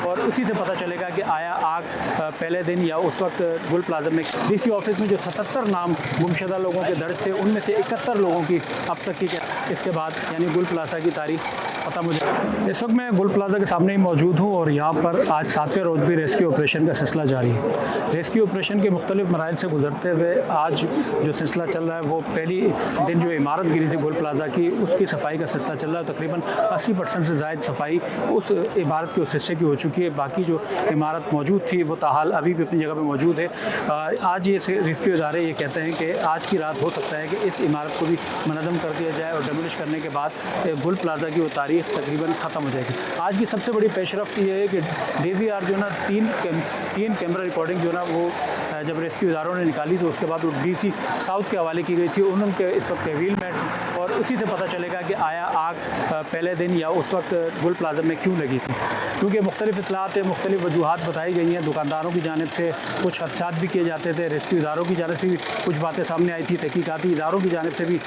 اور اسی سے پتہ چلے گا کہ آیا آگ پہلے دن یا اس وقت گل پلازا میں ڈی سی آفس میں جو 77 نام گمشدہ لوگوں کے درج تھے ان میں سے 71 لوگوں کی اب تک کی اس کے بعد یعنی گل پلازا کی تاریخ ختم ہو جائے. اس وقت میں گل پلازا کے سامنے ہی موجود ہوں اور یہاں پر آج 7ویں روز بھی ریسکیو آپریشن کا سلسلہ جاری ہے. ریسکیو آپریشن کے مختلف مراحل سے گزرتے ہوئے آج جو سلسلہ چل رہا ہے وہ پہلی دن جو عمارت گری تھی گل پلازا کی اس کی صفائی کا سلسلہ چل رہا ہے. تقریباً 80% سے زائد صفائی اس عمارت کے اس حصے کی ہو چکی ہے. باقی جو عمارت موجود تھی وہ تاحال ابھی بھی اپنی جگہ پہ موجود ہے. آج یہ ریسکیو ادارے یہ کہتے ہیں کہ آج کی رات ہو سکتا ہے کہ اس عمارت کو بھی منہدم کر دیا جائے اور ڈیمولش کرنے کے بعد گل پلازا کی وہ تاریخ تقریباً ختم ہو جائے گی. آج کی سب سے بڑی پیش رفت یہ ہے کہ ڈی وی آر جو ہے نا تین کیمرہ ریکارڈنگ جو ہے نا وہ جب ریسکیو اداروں نے نکالی تو اس کے بعد وہ ڈی سی ساؤتھ کے حوالے کی گئی تھی. انہوں کے اس وقت تحویل میں اور اسی سے پتہ چلے گا کہ آیا آگ پہلے دن یا اس وقت گل پلازا میں کیوں لگی تھی, کیونکہ مختلف اطلاعات ہیں, مختلف وجوہات بتائی گئی ہیں. دکانداروں کی جانب سے کچھ خدشات بھی کیے جاتے تھے, ریسکیو اداروں کی جانب سے بھی کچھ باتیں سامنے آئی تھی, تحقیقاتی اداروں کی جانب سے بھی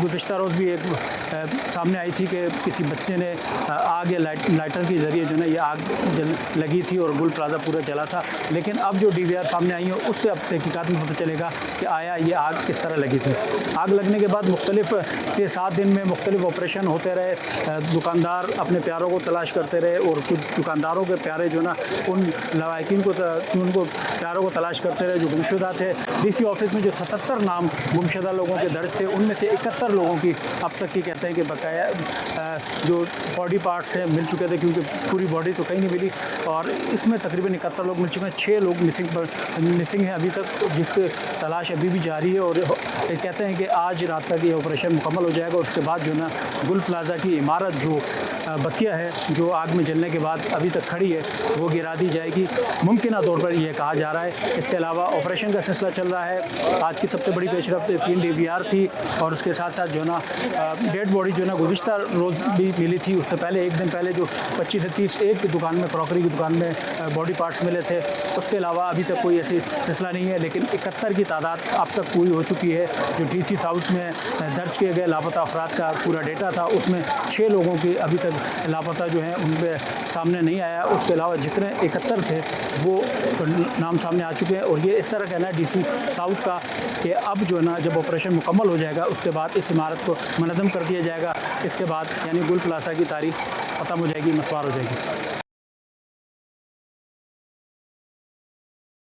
گزشتہ روز بھی ایک سامنے آئی تھی کہ کسی بچے نے آگ یا لائٹر کے ذریعے جو ہے یہ آگ لگی تھی اور گل پلازا پورا جلا تھا. لیکن اب جو ڈی وی آر سامنے آئی ہیں اس سے اب تحقیقات میں پتہ چلے گا کہ آیا یہ آگ کس طرح لگی تھی. آگ لگنے کے بعد مختلف 7 دن میں مختلف آپریشن ہوتے رہے. دکاندار اپنے پیاروں کو تلاش کرتے رہے اور کچھ دکانداروں کے پیارے جو نا ان لواحقین کو پیاروں کو تلاش کرتے رہے جو گمشدہ تھے. ڈی سی آفس میں جو 77 نام گمشدہ لوگوں کے درج تھے ان میں سے 71 لوگوں کی اب تک کی کہتے ہیں کہ بقایا جو باڈی پارٹس ہیں مل چکے تھے, کیونکہ پوری باڈی تو کہیں نہیں ملی اور اس میں تقریباً 71 لوگ مل چکے ہیں. 6 لوگ مسنگ ہیں ابھی تک, جس کی تلاش ابھی بھی جاری ہے اور کہتے ہیں کہ آج رات تک یہ آپریشن مکمل ہو جائے گا. اس کے بعد جو نا گل پلازا کی عمارت جو بقیہ ہے جو آگ میں جلنے کے بعد ابھی تک کھڑی ہے وہ گرا دی جائے گی ممکنہ طور پر یہ کہا جا رہا ہے. اس کے علاوہ آپریشن کا سلسلہ چل رہا ہے. آج کی سب سے بڑی پیش رفت 3 ڈی وی آر تھی اور اس کے ساتھ ساتھ جو نا ڈیڈ باڈی جو نا گزشتہ روز بھی ملی تھی. اس سے پہلے ایک دن پہلے جو 25 سے 30 ایک دکان میں کراکری کی دکان میں باڈی پارٹس ملے تھے. اس کے علاوہ ابھی تک کوئی ایسی سلسلہ نہیں ہے, لیکن 71 کی تعداد اب تک پوری ہو چکی ہے. جو ڈی سی ساؤتھ میں درج کیے گئے لاپتہ افراد کا پورا ڈیٹا تھا اس میں 6 لوگوں کی ابھی تک لاپتہ جو ہیں ان پہ سامنے نہیں آیا. اس کے علاوہ جتنے 71 تھے وہ نام سامنے آ چکے ہیں اور یہ اس طرح کہنا ہے ڈی سی ساؤتھ کا کہ اب جو ہے نا جب آپریشن مکمل ہو جائے گا اس کے بعد اس عمارت کو منہدم کر دیا جائے گا. اس کے بعد یعنی گل پلازا کی تاریخ ختم ہو جائے گی, مسوار ہو جائے گی.